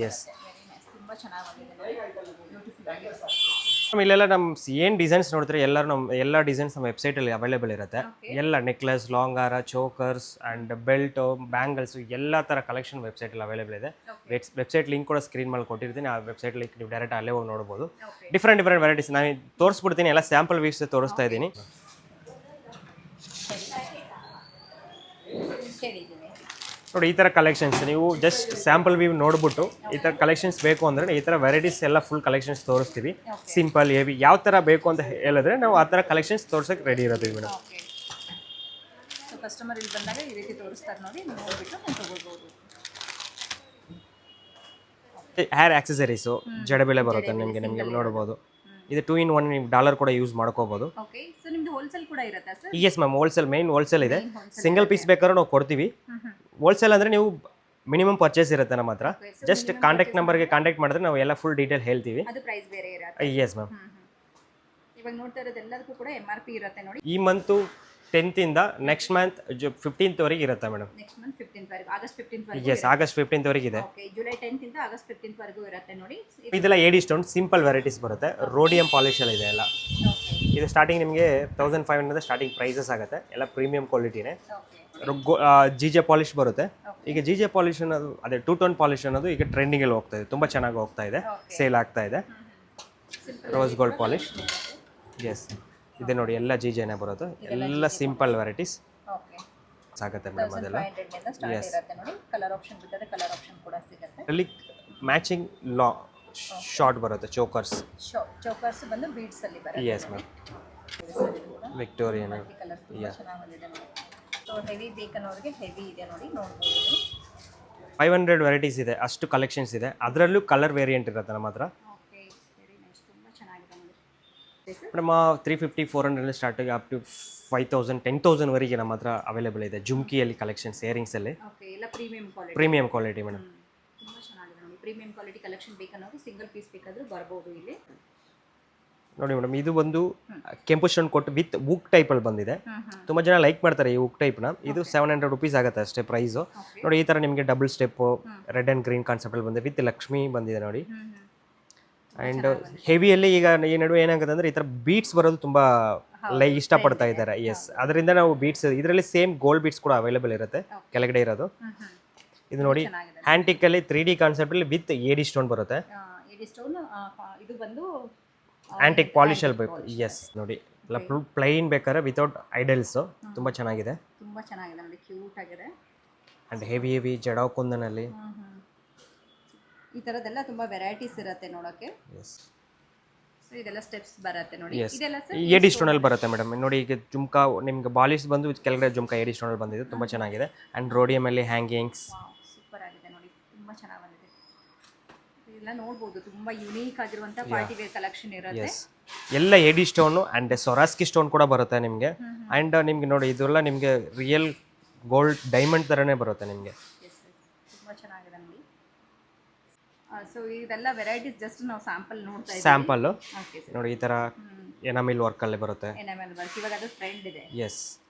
ಎಸ್, ಇಲ್ಲೆಲ್ಲ ನಮ್ಮ ಏನು ಡಿಸೈನ್ಸ್ ನೋಡ್ತಾರೆ ಎಲ್ಲ ಡಿಸೈನ್ಸ್ ನಮ್ಮ ವೆಬ್ಸೈಟಲ್ಲಿ ಅವೈಲೇಬಲ್ ಇರುತ್ತೆ. ಎಲ್ಲ ನೆಕ್ಲೆಸ್, ಲಾಂಗ್ ಹಾರ, ಚೋಕರ್ಸ್ ಆ್ಯಂಡ್ ಬೆಲ್ಟು, ಬ್ಯಾಂಗಲ್ಸು ಎಲ್ಲ ಥರ ಕಲೆಕ್ಷನ್ ವೆಬ್ಸೈಟಲ್ಲಿ ಅವೈಲೇಬಲ್ ಇದೆ. ವೆಬ್ಸೈಟ್ ಲಿಂಕ್ ಕೂಡ ಸ್ಕ್ರೀನ್ ಮೇಲೆ ಕೊಟ್ಟಿರ್ತೀನಿ, ಆ ವೆಬ್ಸೈಟ್ ಲಿಂಕ್ ನೀವು ಡೈರೆಕ್ಟ್ ಅಲ್ಲೇ ಹೋಗಿ ನೋಡ್ಬೋದು. ಡಿಫ್ರೆಂಟ್ ವೆರೈಟೀಸ್ ನಾನು ತೋರಿಸ್ಬಿಡ್ತೀನಿ, ಎಲ್ಲ ಸ್ಯಾಂಪಲ್ ವೀವ್ಸ್ ತೋರಿಸ್ತಾ ಇದ್ದೀನಿ. ನೋಡಿ, ಈ ಥರ ಕಲೆಕ್ಷನ್ಸ್ ನೀವು ಜಸ್ಟ್ ಸ್ಯಾಂಪಲ್ ವ್ಯೂ ನೋಡ್ಬಿಟ್ಟು ಈ ಥರ ಕಲೆಕ್ಷನ್ಸ್ ಬೇಕು ಅಂದರೆ ಈ ಥರ ವೆರೈಟೀಸ್ ಎಲ್ಲ ಫುಲ್ ಕಲೆಕ್ಷನ್ಸ್ ತೋರಿಸ್ತೀವಿ. ಸಿಂಪಲ್, ಹೆವಿ ಯಾವ ಥರ ಬೇಕು ಅಂತ ಹೇಳಿದ್ರೆ ನಾವು ಆ ಥರ ಕಲೆಕ್ಷನ್ಸ್ ತೋರ್ಸೋಕ್ಕೆ ರೆಡಿ ಇರೋದು ಮೇಡಮ್. ಕಸ್ಟಮರ್ ಇಲ್ಲಿ ಬಂದಾಗ ಈ ರೀತಿ ತೋರಿಸ್ತಾರೆ ನೋಡಿ, ನೋಡ್ಬಿಟ್ಟು ನೀವು ತಗೊಳ್ಬೋದು. ಹೇರ್ ಆಕ್ಸೆಸರೀಸು ಜಡಬೆಲೆ ಬರುತ್ತೆ ನಿಮಗೆ ನೋಡ್ಬೋದು. ಇದು 2 in 1 ನೀವು ಡಾಲರ್ ಕೂಡ ಯೂಸ್ ಮಾಡ್ಕೋಬೋದು. ಓಕೆ, ಸೊ ನಿಮ್ದು ಹೋಲ್ಸೇಲ್ ಕೂಡ ಇರುತ್ತಾ sir? Yes ma'am, main wholesale ಇದೆ. ಸಿಂಗಲ್ ಪೀಸ್ ಬೇಕಾದ್ರೂ ನಾವು ಕೊಡ್ತೀವಿ. ಹೋಲ್ಸೇಲ್ ಅಂದರೆ ನೀವು ಮಿನಿಮಮ್ ಪರ್ಚೇಸ್ ಇರುತ್ತೆ ನಮ್ಮ ಹತ್ರ. ಜಸ್ಟ್ ಕಾಂಟ್ಯಾಕ್ಟ್ ನಂಬರ್ಗೆ ಕಾಂಟ್ಯಾಕ್ಟ್ ಮಾಡಿದ್ರೆ ನಾವು ಎಲ್ಲ ಫುಲ್ ಡೀಟೇಲ್ ಹೇಳ್ತೀವಿ. ಅದು ಪ್ರೈಸ್ ಬೇರೆ ಇರುತ್ತೆ. Yes ma'am. ಇವಾಗ ನೋಡ್ತಾ ಇರೋದೆಲ್ಲದಕ್ಕೂ ಕೂಡ MRP ಇರುತ್ತೆ ನೋಡಿ. ಈ ಮಂತು 10th ಇಂದ ನೆಕ್ಸ್ಟ್ ಮಂತ್ 15th ವರೆಗೆ ಇರುತ್ತೆ ಮೇಡಮ್. ನೆಕ್ಸ್ಟ್ ಮಂತ್ 15th ವರೆಗೆ, ಆಗಸ್ಟ್ 15th ವರೆಗೆ. ಎಸ್, ಆಗಸ್ಟ್ 15th ವರೆಗೆ ಇದೆ. ಓಕೆ, ಜುಲೈ 10th ಇಂದ ಆಗಸ್ಟ್ 15th ವರೆಗೂ ಇರುತ್ತೆ ನೋಡಿ. ಇದೆಲ್ಲ ಏಡಿ ಸ್ಟೋನ್ ಸಿಂಪಲ್ ವೆರೈಟೀಸ್ ಬರುತ್ತೆ, ರೋಡಿಯಂ ಪಾಲಿಶ್ ಎಲ್ಲ ಇದೆ ಎಲ್ಲ. ಇದು ಸ್ಟಾರ್ಟಿಂಗ್ ನಿಮಗೆ 1500 ಸ್ಟಾರ್ಟಿಂಗ್ ಪ್ರೈಸಸ್ ಆಗುತ್ತೆ. ಎಲ್ಲ ಪ್ರೀಮಿಯಂ ಕ್ವಾಲಿಟಿನೇ. GJ ಪಾಲಿಶ್ ಬರುತ್ತೆ. ಈಗ GJ ಪಾಲಿಶ್ ಅನ್ನೋದು, ಅದೇ 2 tone ಪಾಲಿಶ್ ಅನ್ನೋದು ಈಗ ಟ್ರೆಂಡಿಂಗಲ್ಲಿ ಹೋಗ್ತಾ ಇದೆ, ತುಂಬ ಚೆನ್ನಾಗಿ ಹೋಗ್ತಾ ಇದೆ, ಸೇಲ್ ಆಗ್ತಾ ಇದೆ. Rose gold polish. ಎಸ್, ಇದೆ ನೋಡಿ, ಎಲ್ಲ GJನೇ ಬರುತ್ತೆ. ಎಲ್ಲ ಸಿಂಪಲ್ ವೆರೈಟೀಸ್ ಆಗುತ್ತೆ ಮೇಡಮ್. ಅದೆಲ್ಲ ಕಲರ್ ಆಪ್ಷನ್ ಬಿಟ್ಟರೆ ಕಲರ್ ಆಪ್ಷನ್ ಕೂಡ ಸಿಗುತ್ತೆ. ಅಲ್ಲಿ ಮ್ಯಾಚಿಂಗ್ ಶಾರ್ಟ್ ಬರುತ್ತೆ, ಚೋಕರ್ಸ್ ಬಂದು ಬೀಡ್ಸ್ ಅಲ್ಲಿ ಬರುತ್ತೆ. Yes ma'am, Victorian. So heavy ಬೇಕನ್ನೋರಿಗೆ ಹೆವಿ ಇದೆ ನೋಡಿ, ನೋಡ್ಬೋದು. 500 ವೆರೈಟೀಸ್ ಇದೆ, ಅಷ್ಟು ಕಲೆಕ್ಷನ್ಸ್ ಇದೆ. ಅದರಲ್ಲೂ ಕಲರ್ ವೇರಿಯಂಟ್ ಇರುತ್ತೆ ನಮ್ಮ ಹತ್ರ. ಓಕೆ, ವೆರಿ ನೈಸ್, ತುಂಬ ಚೆನ್ನಾಗಿದೆ ನೋಡಿ ಮೇಡಮ್. 350 400 ಸ್ಟಾರ್ಟ್ ಅಪ್ ಟು 5000 10,000 ವರೆಗೆ ನಮ್ಮ ಹತ್ರ ಅವೈಲೇಬಲ್ ಇದೆ. ಜುಮ್ಕಿಯಲ್ಲಿ ಕಲೆಕ್ಷನ್ಸ್, ಇಯರಿಂಗ್ಸಲ್ಲಿ. ಓಕೆ, ಎಲ್ಲ ಪ್ರೀಮಿಯಂ ಕ್ವಾಲಿಟಿ ಮೇಡಮ್. ತುಂಬ ಚೆನ್ನಾಗಿದೆ ನೋಡಿ. ಪ್ರೀಮಿಯಂ ಕ್ವಾಲಿಟಿ ಕಲೆಕ್ಷನ್ ಬೇಕನ್ನೋದು ಸಿಂಗಲ್ ಪೀಸ್ ಬೇಕಾದರೂ ಬರ್ಬೋದು ಇಲ್ಲಿ ನೋಡಿ ಮೇಡಮ್. ಇದು ಒಂದು ಕೆಂಪು ಸ್ಟೋನ್ ಕೊಟ್ಟು ವಿತ್ ವುಕ್ ಟೈಪಲ್ಲಿ ಬಂದಿದೆ. ತುಂಬ ಜನ ಲೈಕ್ ಮಾಡ್ತಾರೆ ಈ ವುಕ್ ಟೈಪ್ನ. ಇದು 700 ರೂಪೀಸ್ ಆಗುತ್ತೆ ಅಷ್ಟೇ ಪ್ರೈಸು. ನೋಡಿ, ಈ ಥರ ನಿಮಗೆ double step red and green ಕಾನ್ಸೆಪ್ಟಲ್ಲಿ ಬಂದಿದೆ, ವಿತ್ ಲಕ್ಷ್ಮಿ ಬಂದಿದೆ ನೋಡಿ. ಆ್ಯಂಡ್ ಹೆವಿಯಲ್ಲಿ ಈಗ ಈ ನಡುವೆ ಏನಾಗುತ್ತೆ ಅಂದರೆ ಈ ಥರ ಬೀಟ್ಸ್ ಬರೋದು ತುಂಬ ಇಷ್ಟಪಡ್ತಾ ಇದ್ದಾರೆ. ಎಸ್, ಅದರಿಂದ ನಾವು ಬೀಟ್ಸ್ ಇದರಲ್ಲಿ ಸೇಮ್ ಗೋಲ್ಡ್ ಬೀಟ್ಸ್ ಕೂಡ ಅವೈಲೇಬಲ್ ಇರುತ್ತೆ ಕೆಳಗಡೆ ಇರೋದು. ಇದು ನೋಡಿ ಹ್ಯಾಂಟಿಕಲ್ಲಿ 3D ಕಾನ್ಸೆಪ್ಟಲ್ಲಿ ವಿತ್ ಏಡಿ ಸ್ಟೋನ್ ಬರುತ್ತೆ. ಏಡಿ ಸ್ಟೋನ್ ಇದು ಬಂದು ಆ್ಯಂಟಿಕ್ ಪಾಲಿಶಲ್ಲಿ ಬೇಕು. ಎಸ್ ನೋಡಿ, ಎಲ್ಲ ಪ್ಲೈನ್ ಬೇಕಾದ್ರೆ ವಿತೌಟ್ ಐಡಲ್ಸು ತುಂಬ ಚೆನ್ನಾಗಿದೆ. ತುಂಬ ಚೆನ್ನಾಗಿದೆ ನೋಡಿ, ಕ್ಯೂಟ್ ಆಗಿದೆ. ಆ್ಯಂಡ್ ಹೆವಿ ಜಡಾವ್ ಕುಂದನಲ್ಲಿ ಈ ಥರದ್ದೆಲ್ಲ ತುಂಬ ವೆರೈಟೀಸ್ ಇರುತ್ತೆ ನೋಡೋಕ್ಕೆ. ಎಸ್, ಸೊ ಇದೆಲ್ಲ ಸ್ಟೆಪ್ಸ್ ಬರುತ್ತೆ ನೋಡಿ. ಎಸ್, ಇದೆಲ್ಲ ಏಡಿ ಸ್ಟೋನಲ್ಲಿ ಬರುತ್ತೆ ಮೇಡಮ್. ನೋಡಿ ಈಗ ಜುಮ್ಕಾ ನಿಮ್ಗೆ ಬಾಲಿಶ್ ಬಂದು ಕೆಳಗಡೆ ಜುಮ್ಕಾ ಏಡಿ ಸ್ಟೋನಲ್ಲಿ ಬಂದಿದ್ದು ತುಂಬ ಚೆನ್ನಾಗಿದೆ. ಆ್ಯಂಡ್ ರೋಡಿಯಮಲ್ಲಿ ಹ್ಯಾಂಗಿಂಗ್ಸ್ ಸೂಪರ್ ಆಗಿದೆ ನೋಡಿ, ತುಂಬ ಚೆನ್ನಾಗಿ ಬಂದಿದೆ. ಇದೆಲ್ಲ ನೋಡ್ಬೋದು, ತುಂಬ ಯುನೀಕ್ ಆಗಿರುವಂಥ ಪಾರ್ಟಿ ವೇರ್ ಕಲೆಕ್ಷನ್ ಇರುತ್ತೆ. ಎಸ್, ಎಲ್ಲ ಏಡಿ ಸ್ಟೋನು ಆ್ಯಂಡ್ ಸೊರಾಸ್ಕಿ ಸ್ಟೋನ್ ಕೂಡ ಬರುತ್ತೆ ನಿಮಗೆ. ಆ್ಯಂಡ್ ನಿಮಗೆ ನೋಡಿ ಇದೆಲ್ಲ ನಿಮಗೆ ರಿಯಲ್ ಗೋಲ್ಡ್ ಡೈಮಂಡ್ ಥರನೇ ಬರುತ್ತೆ ನಿಮಗೆ. ತುಂಬ ಚೆನ್ನಾಗಿದೆ ನೋಡಿ. ಸೊ ಇದೆಲ್ಲ ವೆರೈಟೀಸ್ ಜಸ್ಟ್ ನಾವು ಸ್ಯಾಂಪಲ್ ನೋಡ್ತಾ ಇದ್ದೀವಿ. Sample okay sir. ನೋಡಿ ಈ ಥರ ಎನಾಮಿಲ್ ವರ್ಕಲ್ಲೇ ಬರುತ್ತೆ. ಎನಾಮೆಲ್ ವರ್ಕ್ ಇವಾಗ ಅದು ಟ್ರೆಂಡ್ ಇದೆ. ಎಸ್,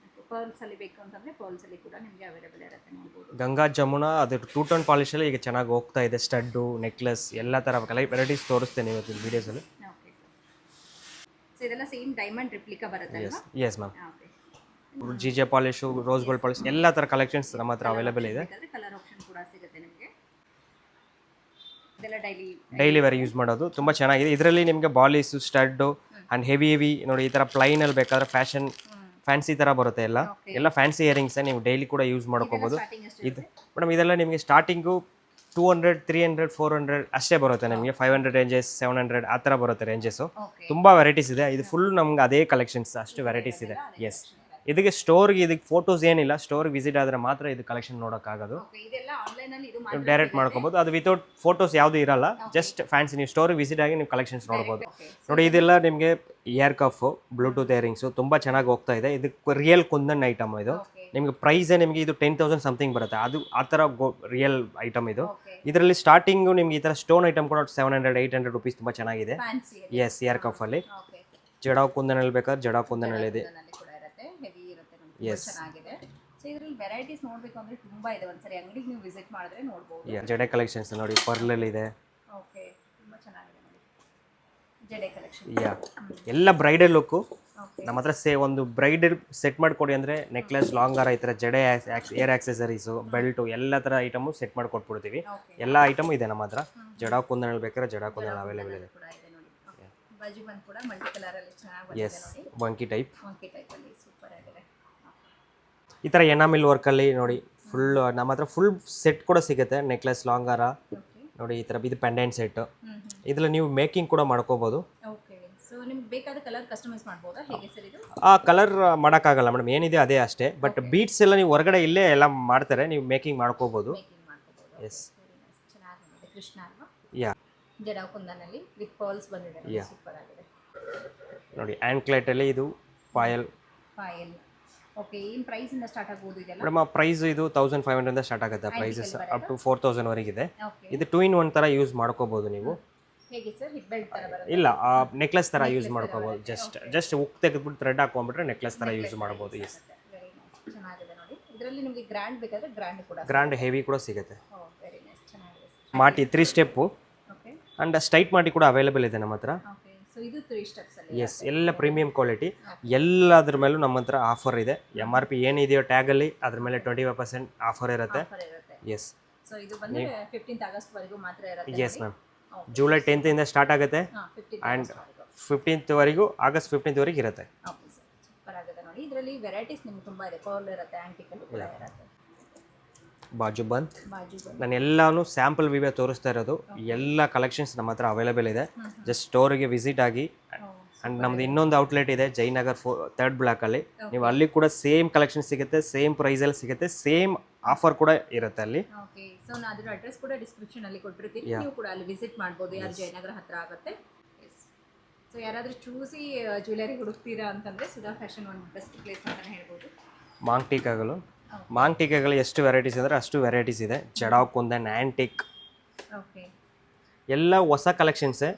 ಪರ್ಲ್ಸ್ ಅಲ್ಲಿ ಬೇಕು ಅಂತಂದ್ರೆ ಪರ್ಲ್ಸ್ ಅಲ್ಲಿ ಕೂಡ ನಿಮಗೆ ಅವೈಲೇಬಲ್ ಇರುತ್ತೆ ನೋಡ್ಬೋದು. ಗಂಗಾ ಜಮುನಾ ಅದು 2 ಟೋನ್ ಪಾಲಿಶಲ್ಲಿ ಈಗ ಚೆನ್ನಾಗಿ ಹೋಗ್ತಾ ಇದೆ. ಸ್ಟಡ್ಡು, ನೆಕ್ಲೆಸ್ ಎಲ್ಲ ಥರ ವೆರೈಟೀಸ್ ತೋರಿಸ್ತೇನೆ ಇವತ್ತು ವೀಡಿಯೋಸಲ್ಲಿ. Okay sir. ಸೊ ಇದೆಲ್ಲ ಸೇಮ್ ಡೈಮಂಡ್ ರಿಪ್ಲಿಕಾ ಬರುತ್ತೆ ಅಲ್ವಾ? Yes ma'am. Okay. GJ polish, rose gold polish ಎಲ್ಲ ಥರ ಕಲೆಕ್ಷನ್ಸ್ ನಮ್ಮ ಹತ್ರ ಅವೈಲೇಬಲ್ ಇದೆ. ಕಲರ್ ಆಪ್ಷನ್ ಕೂಡ ಸಿಗುತ್ತೆ ನಿಮಗೆ. ಇದೆಲ್ಲ ಡೈಲಿ ವೇರ್ ಯೂಸ್ ಮಾಡೋದು ತುಂಬ ಚೆನ್ನಾಗಿದೆ. ಇದರಲ್ಲಿ ನಿಮಗೆ ಬಾಲಿಸು, ಸ್ಟಡ್ಡು ಆ್ಯಂಡ್ ಹೆವಿ ನೋಡಿ ಈ ಥರ ಪ್ಲೈನಲ್ಲಿ ಬೇಕಾದ್ರೆ ಫ್ಯಾನ್ಸಿ ಥರ ಬರುತ್ತೆ. ಎಲ್ಲ ಫ್ಯಾನ್ಸಿ ಇಯರಿಂಗ್ಸ್ ನೀವು ಡೈಲಿ ಕೂಡ ಯೂಸ್ ಮಾಡ್ಕೋಬೋದು. ಇದು ಮೇಡಮ್ ಇದೆಲ್ಲ ನಿಮಗೆ ಸ್ಟಾರ್ಟಿಂಗು 200, 300, 400 ಅಷ್ಟೇ ಬರುತ್ತೆ ನಿಮಗೆ. 500 ರೇಂಜಸ್, 700 ಆ ಥರ ಬರುತ್ತೆ ರೇಂಜಸ್ಸು. ತುಂಬ ವೆರೈಟೀಸ್ ಇದೆ. ಇದು ಫುಲ್ ನಮ್ಗೆ ಅದೇ ಕಲೆಕ್ಷನ್ಸ್, ಅಷ್ಟು ವೆರೈಟೀಸ್ ಇದೆ. ಎಸ್, ಇದಕ್ಕೆ ಸ್ಟೋರ್ಗೆ ಇದಕ್ಕೆ ಫೋಟೋಸ್ ಏನಿಲ್ಲ, ಸ್ಟೋರ್ಗೆ ವಿಸಿಟ್ ಆದರೆ ಮಾತ್ರ ಇದು ಕಲೆಕ್ಷನ್ ನೋಡೋಕ್ಕಾಗೋದು. ಡೈರೆಕ್ಟ್ ಮಾಡ್ಕೋಬೋದು. ಅದು ವಿತೌಟ್ ಫೋಟೋಸ್ ಯಾವುದು ಇರಲ್ಲ, ಜಸ್ಟ್ ಫ್ಯಾನ್ಸಿ. ನೀವು ಸ್ಟೋರಿಗೆ ವಿಸಿಟ್ ಆಗಿ ನೀವು ಕಲೆಕ್ಷನ್ಸ್ ನೋಡ್ಬೋದು. ನೋಡಿ ಇದೆಲ್ಲ ನಿಮಗೆ ಇಯರ್ ಕಫು, ಬ್ಲೂಟೂತ್ ಇಯರಿಂಗ್ಸು ತುಂಬ ಚೆನ್ನಾಗಿ ಹೋಗ್ತಾ ಇದೆ. ಇದು ರಿಯಲ್ ಕುಂದನ್ ಐಟಮ್. ಇದು ನಿಮಗೆ ಪ್ರೈಸೇ ನಿಮಗೆ ಇದು 10,000 ಸಮಥಿಂಗ್ ಬರುತ್ತೆ. ಅದು ಆ ಥರ ರಿಯಲ್ ಐಟಮ್ ಇದು. ಇದರಲ್ಲಿ ಸ್ಟಾರ್ಟಿಂಗು ನಿಮ್ಗೆ ಈ ಥರ ಸ್ಟೋನ್ ಐಟಮ್ ಕೂಡ 700, 800 ರುಪೀಸ್ ತುಂಬ ಚೆನ್ನಾಗಿದೆ. ಎಸ್, ಇಯರ್ ಕಫಲ್ಲಿ ಜಡಾವ್ ಕುಂದನಲ್ಲಿ ಬೇಕಾದ್ರೆ ಜಡಾವ್ ಕುಂದನಲ್ಲಿ ಇದೆ. ಎಸ್, ಸೊ ಇದರಲ್ಲಿ ವೆರೈಟೀಸ್ ನೋಡಬೇಕು ಅಂದರೆ ತುಂಬ ಇದೆ. ಒಂದ್ಸರಿ ಅಂಗಡಿಗೆ ನೀವು ವಿಸಿಟ್ ಮಾಡಿದ್ರೆ ನೋಡ್ಬೋದು. ಜಡೆ ಕಲೆಕ್ಷನ್ಸ್ ನೋಡಿ, ಪರ್ಲಲ್ಲಿ ಇದೆ. ಓಕೆ, ತುಂಬ ಚೆನ್ನಾಗಿದೆ ನೋಡಿ ಜಡೆ ಕಲೆಕ್ಷನ್. ಎಲ್ಲ ಬ್ರೈಡಲ್ ಲುಕ್ಕು ನಮ್ಮ ಹತ್ರ ಒಂದು ಬ್ರೈಡಲ್ ಸೆಟ್ ಮಾಡಿಕೊಡಿ ಅಂದರೆ ನೆಕ್ಲೆಸ್, ಲಾಂಗ್ ಹಾರ, ಈ ಥರ ಜಡೆ, ಏರ್ ಆಕ್ಸೆಸರೀಸು, ಬೆಲ್ಟು ಎಲ್ಲ ಥರ ಐಟಮು ಸೆಟ್ ಮಾಡಿಕೊಟ್ಬಿಡ್ತೀವಿ. ಎಲ್ಲ ಐಟಮು ಇದೆ ನಮ್ಮ ಹತ್ರ. ಜಡಾ ಕುಂದನಲ್ಲಿ ಬೇಕಾದ್ರೆ ಜಡಾ ಕುಂದಲ್ ಅವೈಲೇಬಲ್ ಇದೆ. ಬಾಜು ಬಂದು ಕೂಡ ಮಲ್ಟಿ ಕಲರ್ ಅಲ್ಲಿ ಚೆನ್ನಾಗಿ ಬಂದಿದೆ ನೋಡಿ. ವಂಕಿ ಟೈಪ್ ಅಲ್ಲಿ ಸೂಪರ್ ಆಗಿದೆ. ಈ ಥರ ಎನಾಮಿಲ್ ವರ್ಕಲ್ಲಿ ನೋಡಿ ಫುಲ್ ನಮ್ಮ ಹತ್ರ ಫುಲ್ ಸೆಟ್ ಕೂಡ ಸಿಗುತ್ತೆ. ನೆಕ್ಲೆಸ್, ಲಾಂಗ್ ಹಾರ ನೋಡಿ, ಈ ಥರ ಇದು ಪೆಂಡೆಂಟ್ ಸೆಟ್. ಇದರಲ್ಲಿ ನೀವು ಮೇಕಿಂಗ್ ಕೂಡ ಮಾಡ್ಕೋಬೋದು. ಓಕೆ, ಸೊ ನಿಮ್ಗೆ ಬೇಕಾದ ಕಲರ್ ಕಸ್ಟಮೈಸ್ ಮಾಡ್ಬೋದಾ, ಹೇಗೆ ಸರ್ ಇದು? ಆ ಕಲರ್ ಮಾಡೋಕ್ಕಾಗಲ್ಲ ಮೇಡಮ್, ಏನಿದೆ ಅದೇ ಅಷ್ಟೇ. ಬಟ್ ಬೀಟ್ಸ್ ಎಲ್ಲ ನೀವು ಹೊರಗಡೆ ಇಲ್ಲೇ ಎಲ್ಲ ಮಾಡ್ತಾರೆ, ನೀವು ಮೇಕಿಂಗ್ ಮಾಡ್ಕೋಬೋದು. ಎಸ್, ಚೆನ್ನಾಗಿದೆ. ಕೃಷ್ಣ ಅಲ್ವಾ? ಯಾ, ಜಡಾ ಕುಂದನಲ್ಲಿ ವಿತ್ ಪರ್ಲ್ಸ್ ಬಂದಿದೆ, ಸೂಪರ್ ಆಗಿದೆ ನೋಡಿ. ಆ್ಯಂಕ್ಲೆಟಲ್ಲಿ ಇದು ಪಾಯಲ್. ಓಕೆ, ಏನು ಪ್ರೈಸ್ ಇಂದ ಸ್ಟಾರ್ಟ್ ಆಗ್ಬೋದು ಇದೆಲ್ಲ? ಮೇಡಮ್ ಆ ಪ್ರೈಸ್ ಇದು 1500 ಇಂದ ಸ್ಟಾರ್ಟ್ ಆಗುತ್ತೆ. ಪ್ರೈಸಸ್ ಅಪ್ ಟು 4000 ವರೆಗಿದೆ. ಇದು 2 in 1 ಥರ ಯೂಸ್ ಮಾಡ್ಕೋಬೋದು ನೀವು. ಹೇಗೆ ಸರ್, ಹಿಪ್ ಬೆಲ್ಟ್ ಥರ ಬರುತ್ತೆ? ಇಲ್ಲ, ನೆಕ್ಲೆಸ್ ಥರ ಯೂಸ್ ಮಾಡ್ಕೋಬೋದು. ಜಸ್ಟ್ ಉಕ್ ತೆಗೆದ್ಬಿಟ್ಟು ಥ್ರೆಡ್ ಹಾಕೊಂಡ್ಬಿಟ್ರೆ ನೆಕ್ಲೆಸ್ ಥರ ಯೂಸ್ ಮಾಡ್ಬೋದು. ಎಸ್, ವೆರಿ ನೈಸ್, ಚೆನ್ನಾಗಿದೆ ನೋಡಿ. ಇದರಲ್ಲಿ ನಿಮಗೆ ಗ್ರ್ಯಾಂಡ್ ಬೇಕಾದ್ರೆ ಗ್ರ್ಯಾಂಡ್ ಕೂಡ, ಗ್ರ್ಯಾಂಡ್ ಹೆವಿ ಕೂಡ ಸಿಗುತ್ತೆ. ವೆರಿ ನೈಸ್, ಚೆನ್ನಾಗಿದೆ. ಮಾಟಿ 3 ಸ್ಟೆಪ್ಪು ಓಕೆ, ಆ್ಯಂಡ್ ಸ್ಟ್ರೈಟ್ ಮಾಟಿ ಕೂಡ ಅವೈಲೇಬಲ್ ಇದೆ ನಮ್ಮ ಹತ್ರ. ಓಕೆ, ಸೊ ಇದು 3 ಸ್ಟೆಪ್ಸ್ ಅಲ್ಲಿ. ಎಸ್, ಎಲ್ಲ ಪ್ರೀಮಿಯಂ ಕ್ವಾಲಿಟಿ. ಎಲ್ಲದ್ರ ಮೇಲೂ ನಮ್ಮ ಹತ್ರ ಆಫರ್ ಇದೆ. MRP ಏನಿದೆಯೋ ಟ್ಯಾಗಲ್ಲಿ ಅದ್ರ ಮೇಲೆ 25% ಆಫರ್ ಇರುತ್ತೆ. ಎಸ್, ಸೊ ಇದು ಬಂದು 15th ಆಗಸ್ಟ್ ವರೆಗೂ ಮಾತ್ರ ಇರುತ್ತೆ. ಎಸ್ ಮ್ಯಾಮ್, ಜುಲೈ 10th ಇಂದ ಸ್ಟಾರ್ಟ್ ಆಗುತ್ತೆ ಆ್ಯಂಡ್ 15th ವರೆಗೂ, ಆಗಸ್ಟ್ 15th ವರೆಗೆ ಇರುತ್ತೆ. ಓಕೆ ಸರ್, ಸೂಪರ್ ಆಗಿದೆ ನೋಡಿ. ಇದರಲ್ಲಿ ವೆರೈಟೀಸ್ ನಿಮ್ಗೆ ತುಂಬ ಇದೆ. ಪರ್ಲ್ ಇರುತ್ತೆ, ಆಂಟಿಕಲ್ ಕೂಡ ಇರುತ್ತೆ. ಬಾಜು ಬಂತ್ ನಾನು ಎಲ್ಲಾನು ಸ್ಯಾಂಪಲ್ ವಿಡಿಯೋ ತೋರಿಸ್ತಾ ಇರೋದು. ಎಲ್ಲ ಕಲೆಕ್ಷನ್ಸ್ ನಮ್ಮ ಹತ್ರ ಅವೈಲೇಬಲ್ ಇದೆ. ಜಸ್ಟ್ ಸ್ಟೋರಿಗೆ ವಿಸಿಟ್ ಆಗಿ. ಆ್ಯಂಡ್ ನಮ್ದು ಇನ್ನೊಂದು ಔಟ್ಲೆಟ್ ಇದೆ ಜಯನಗರ್ 3rd ಬ್ಲಾಕಲ್ಲಿ. ನೀವು ಅಲ್ಲಿ ಕೂಡ ಸೇಮ್ ಕಲೆಕ್ಷನ್ ಸಿಗುತ್ತೆ, ಸೇಮ್ ಪ್ರೈಸಲ್ಲಿ ಸಿಗುತ್ತೆ, ಸೇಮ್ ಆಫರ್ ಕೂಡ ಇರುತ್ತೆ ಅಲ್ಲಿ. ಓಕೆ, ಸೊ ನಾನು ಅದರ ಅಡ್ರೆಸ್ ಕೂಡ ಡಿಸ್ಕ್ರಿಪ್ಷನ್ ಅಲ್ಲಿ ಕೊಟ್ಟಿರ್ತೀನಿ, ನೀವು ಕೂಡ ಅಲ್ಲಿ ವಿಸಿಟ್ ಮಾಡ್ಬೋದು. ಯಾರು ಜಯನಗರ ಹತ್ರ ಆಗುತ್ತೆ. ಸೊ ಯಾರಾದರೂ ಚೂಸಿ ಜ್ಯುವೆಲರಿ ಹುಡುಕ್ತೀರಾ ಅಂತಂದರೆ ಸುಧಾ ಫ್ಯಾಷನ್ ಒಂದು ಬೆಸ್ಟ್ ಪ್ಲೇಸ್ ಅಂತಲೇ ಹೇಳ್ಬೋದು. ಮಾಂಗ್ ಟೀಕೆಗಳು ಎಷ್ಟು ವೆರೈಟೀಸ್ ಅಂದರೆ ಅಷ್ಟು ವೆರೈಟೀಸ್ ಇದೆ. ಜಡಾವ್ ಕುಂದನ್, ಆ್ಯಂಟಿಕ್, ಓಕೆ, ಎಲ್ಲ ಹೊಸ ಕಲೆಕ್ಷನ್ಸೇ,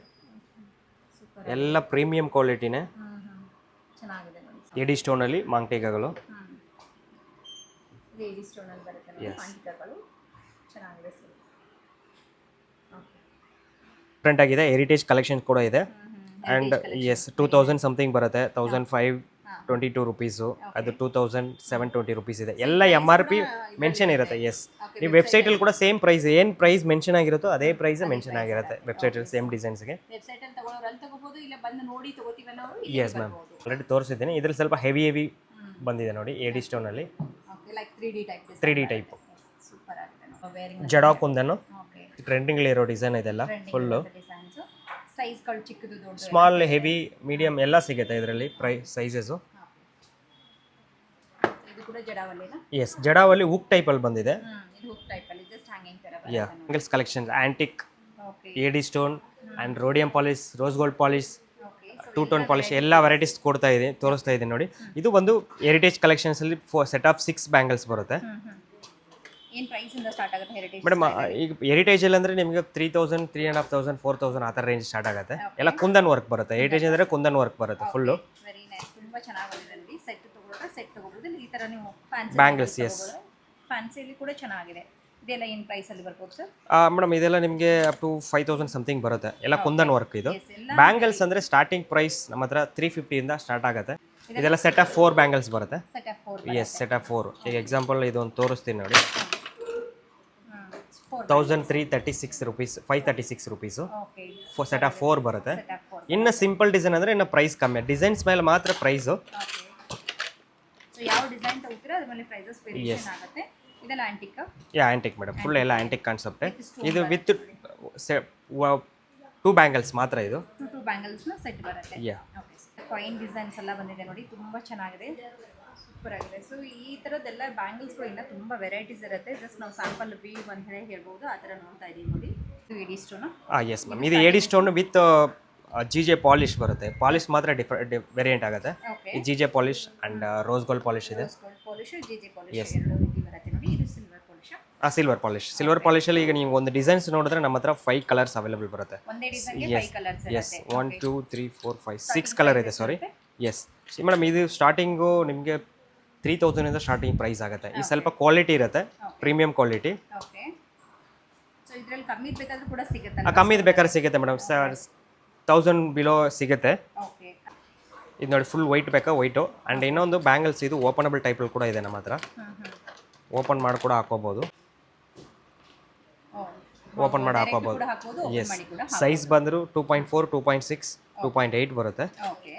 ಎಲ್ಲ ಪ್ರೀಮಿಯಂ ಕ್ವಾಲಿಟಿನೇ. ಚೆನ್ನಾಗಿದೆ ನೋಡಿ. ಎಡಿ ಸ್ಟೋನಲ್ಲಿ ಮಾಂಗ್ ಟೀಕೆಗಳು. ಎಡಿ ಸ್ಟೋನಲ್ಲಿ ಬರುತ್ತೆ ಮಾಂಗ್ ಟೀಕೆಗಳು, ಚೆನ್ನಾಗಿದೆ ಸರ್. ಓಕೆ, ಡಿಫ್ರೆಂಟ್ ಆಗಿದೆ, ಹೆರಿಟೇಜ್ ಕಲೆಕ್ಷನ್ ಕೂಡ ಇದೆ. ಆ್ಯಂಡ್ ಎಸ್ 2000 ಸಮಥಿಂಗ್ ಬರುತ್ತೆ, 1522 ರುಪೀಸು, ಅದು 2720 ರುಪೀಸ್ ಇದೆ. ಎಲ್ಲ MRP ಮೆನ್ಷನ್ ಇರುತ್ತೆ. ಎಸ್, ನೀವು ವೆಬ್ಸೈಟಲ್ಲಿ ಕೂಡ ಸೇಮ್ ಪ್ರೈಸ್, ಏನು ಪ್ರೈಸ್ ಮೆನ್ಷನ್ ಆಗಿರುತ್ತೋ ಅದೇ ಪ್ರೈಸ್ ಮೆನ್ಷನ್ ಆಗಿರುತ್ತೆ ವೆಬ್ಸೈಟಲ್ಲಿ, ಸೇಮ್ ಡಿಸೈನ್ಸ್ಗೆ. ವೆಬ್ಸೈಟಲ್ಲಿ ತಗೊಳ್ಳೋರು ಅಲ್ಲಿ ತಗೋಬಹುದು, ಇಲ್ಲ ಬಂದು ನೋಡಿ ತಗೋತೀವಿ ಅನ್ನೋರು ಎಸ್ ಮ್ಯಾಮ್, ಆಲ್ರೆಡಿ ತೋರಿಸಿದ್ದೀನಿ. ಇದ್ರಲ್ಲಿ ಸ್ವಲ್ಪ ಹೆವಿ ಬಂದಿದೆ ನೋಡಿ, AD ಸ್ಟೋನಲ್ಲಿ. Okay, like 3D type. 3D type super ಆಗಿದೆ. ವೇರಿಂಗ್ ಜಡಾ ಕುಂದನು ಓಕೆ, ಟ್ರೆಂಡಿಂಗ್ಲಿರೋ ಡಿಸೈನ್ ಇದೆಲ್ಲ ಫುಲ್ಲು. ಡಿಸೈನ್ಸ್ ಸೈಜ್ಗಳು ಚಿಕ್ಕದು ದೊಡ್ಡದು ಸ್ಮಾಲ್, ಹೆವಿ, ಮೀಡಿಯಂ ಎಲ್ಲ ಸಿಗುತ್ತೆ ಇದರಲ್ಲಿ ಸೈಜಸ್ಸು. ಇದು ಕೂಡ ಜಡಾವಲ್ಲಿನಾ? ಎಸ್, ಜಡಾವಲ್ಲಿ ಹುಕ್ ಟೈಪಲ್ಲಿ ಬಂದಿದೆ. ಇದು ಹುಕ್ ಟೈಪ್ ಅಲ್ಲಿ ಜಸ್ಟ್ ಹ್ಯಾಂಗಿಂಗ್ ತರ ಯಾ, ಬರುತ್ತೆ. Ingalls collection, antique, okay AD stone and rhodium polish, rose gold polish, okay, two tone polish ಎಲ್ಲ ವೆರೈಟೀಸ್ ತೋರಿಸ್ತಾ ಇದ್ದೀನಿ ನೋಡಿ. ಇದು ಒಂದು ಹೆರಿಟೇಜ್ ಕಲೆಕ್ಷನ್ಸಲ್ಲಿ ಸೆಟ್ ಆಫ್ 6 ಬ್ಯಾಂಗಲ್ಸ್ ಬರುತ್ತೆ. ಏನು ಪ್ರೈಸ್ ಇಂದ ಸ್ಟಾರ್ಟ್ ಆಗುತ್ತೆ ಹೆರಿಟೇಜ್? ಮೇಡಮ್, ಈಗ ಹೆರಿಟೇಜಲ್ಲಿ ಅಂದರೆ ನಿಮಗೆ 3000, 3500, 4000 ಆ ಥರ ರೇಂಜ್ ಸ್ಟಾರ್ಟ್ ಆಗುತ್ತೆ. ಎಲ್ಲ ಕುಂದನ್ ವರ್ಕ್ ಬರುತ್ತೆ. ಹೆರಿಟೇಜ್ ಅಂದರೆ ಕುಂದನ್ ವರ್ಕ್ ಬರುತ್ತೆ ಫುಲ್ಲು. ವೆರಿ ನೈಸ್, ತುಂಬಾ ಚೆನ್ನಾಗಿ ಬಂದಿದೆ ನೋಡಿ. ಸೆಟ್ ತಗೊಳ್ಳೋದು, ಸೆಟ್ ತಗೋಬಹುದು. ಈ ತರ ನೀವು ಫ್ಯಾನ್ಸಿ ಬ್ಯಾಂಗಲ್ಸ್, ಎಸ್, ಫ್ಯಾನ್ಸಿಯಲ್ಲಿ ಕೂಡ ಚೆನ್ನಾಗಿದೆ. ಇದೆಲ್ಲ ಏನು ಪ್ರೈಸ್ ಅಲ್ಲಿ ಬರ್ಬೋದು ಸರ್? ಮೇಡಮ್, ಇದೆಲ್ಲ ನಿಮಗೆ ಅಪ್ ಟು 5000 ಸಮಥಿಂಗ್ ಬರುತ್ತೆ. ಎಲ್ಲ ಕುಂದನ್ ವರ್ಕ್ ಇದು. ಎಸ್, ಎಲ್ಲ ಬ್ಯಾಂಗಲ್ಸ್ ಅಂದರೆ ಸ್ಟಾರ್ಟಿಂಗ್ ಪ್ರೈಸ್ ನಮ್ಮ ಹತ್ರ 350 ಇಂದ ಸ್ಟಾರ್ಟ್ ಆಗುತ್ತೆ. ಇದೆಲ್ಲ ಸೆಟ್ ಆಫ್ 4 ಬ್ಯಾಂಗಲ್ಸ್ ಬರುತ್ತೆ. Set of 4. Yes, set of 4. ಈಗ ಎಕ್ಸಾಂಪಲ್ ಇದೊಂದು ತೋರಿಸ್ತೀನಿ ನೋಡಿ. 1336 rupees, 536 rupees okay, set of 4 ಬರುತ್ತೆ. Set of 4. ಇನ್ನು ಸಿಂಪಲ್ ಡಿಸೈನ್ ಅಂದರೆ ಇನ್ನು ಪ್ರೈಸ್ ಕಮ್ಮಿ, ಡಿಸೈನ್ಸ್ ಮೇಲೆ ಮಾತ್ರ ಪ್ರೈಸು. ಓಕೆ, ಸೊ ಯಾವ ಡಿಸೈನ್ ತಗೋತೀರಾ ಅದ್ರ ಮೇಲೆ ಪ್ರೈಸಸ್ ವೇರಿಯೇಷನ್ ಆಗುತ್ತೆ. ಇದೆಲ್ಲ ಆಂಟಿಕ್? ಯಾ, ಆಂಟಿಕ್ ಮೇಡಮ್, ಫುಲ್ ಎಲ್ಲ ಆಂಟಿಕ್ ಕಾನ್ಸೆಪ್ಟೇ. ಇದು ವಿತ್ 2 ಬ್ಯಾಂಗಲ್ಸ್ ಮಾತ್ರ ಇದು. 2 ಬ್ಯಾಂಗಲ್ಸ್ ನ ಸೆಟ್ ಬರುತ್ತೆ. ಯಾ, ಓಕೆ, ಕಾಯಿನ್ ಡಿಸೈನ್ಸ್ ಎಲ್ಲ ಬಂದಿದೆ ನೋಡಿ, ತುಂಬಾ ಚೆನ್ನಾಗಿದೆ, ಸೂಪರ್ ಆಗಿದೆ. ಸೊ ಈ ಥರದ್ದೆಲ್ಲ ಬ್ಯಾಂಗಲ್ಸ್ಗಳು ಇನ್ನೂ ತುಂಬ ವೆರೈಟೀಸ್ ಇರುತ್ತೆ. ಜಸ್ಟ್ ನಾವು ಸ್ಯಾಂಪಲ್ ವ್ಯೂ ಅಂತ ಹೇಳಿ ಹೇಳ್ಬೋದು, ಆ ಥರ ನೋಡ್ತಾ ಇದ್ದೀವಿ ನೋಡಿ. ಇದು AD ಸ್ಟೋನು? ಎಸ್ ಮ್ಯಾಮ್, ಇದು AD stone with GJ polish ಬರುತ್ತೆ. ಪಾಲಿಶ್ ಮಾತ್ರ ವೇರಿಯಂಟ್ ಆಗುತ್ತೆ. ಓಕೆ, ಈ GJ polish and rose gold polish ಇದೆ. ಗೋಲ್ಡ್ ಪಾಲಿಶ್, JJ ಪಾಲಿಶ್ ಎರಡು ರೀತಿ ಬರುತ್ತೆ ನೋಡಿ. ಇದು silver polish? Silver polish. Silver ಪಾಲಿಶಲ್ಲಿ ಈಗ ನೀವು ಒಂದು ಡಿಸೈನ್ಸ್ ನೋಡಿದ್ರೆ ನಮ್ಮ ಹತ್ರ 5 ಕಲರ್ಸ್ ಅವೈಲೇಬಲ್ ಬರುತ್ತೆ. ಒಂದೇ ಡಿಸೈನ್ಗೆ 5 ಕಲರ್ಸ್ ಎಸ್, ಇರುತ್ತೆ. 1 2 3 4 5 6 ಕಲರ್ ಇದೆ, ಸಾರಿ. ಎಸ್ ಮೇಡಮ್, ಇದು ಸ್ಟಾರ್ಟಿಂಗು ನಿಮಗೆ 3000 ಇಂದ ಸ್ಟಾರ್ಟಿಂಗ್ ಪ್ರೈಸ್ ಆಗುತ್ತೆ. ಈ ಸ್ವಲ್ಪ ಕ್ವಾಲಿಟಿ ಇರುತ್ತೆ, ಪ್ರೀಮಿಯಂ ಕ್ವಾಲಿಟಿ. ಓಕೆ, ಸೊ ಇದರಲ್ಲಿ ಕಮ್ಮಿ ಬೇಕಾದ್ರೂ ಕೂಡ ಸಿಗುತ್ತೆ? ಕಮ್ಮಿದು ಬೇಕಾದ್ರೆ ಸಿಗುತ್ತೆ ಮೇಡಮ್, 1000 ಬಿಲೋ ಸಿಗುತ್ತೆ. ಓಕೆ, ಇದು ನೋಡಿ, ಫುಲ್ ವೈಟ್ ಬೇಕಾ ವೈಟು. ಆ್ಯಂಡ್ ಇನ್ನೊಂದು ಬ್ಯಾಂಗಲ್ಸ್, ಇದು ಓಪನಬಲ್ ಟೈಪಲ್ಲಿ ಕೂಡ ಇದೆ ನಮ್ಮ ಹತ್ರ. ಓಪನ್ ಮಾಡಿ ಕೂಡ ಹಾಕೋಬೋದು. ಓಪನ್ ಮಾಡಿ ಹಾಕೋಬೋದು. ಎಸ್, ಸೈಜ್ ಬಂದರೂ 2.4, 2.6, 2.8 ಬರುತ್ತೆ. ಓಕೆ.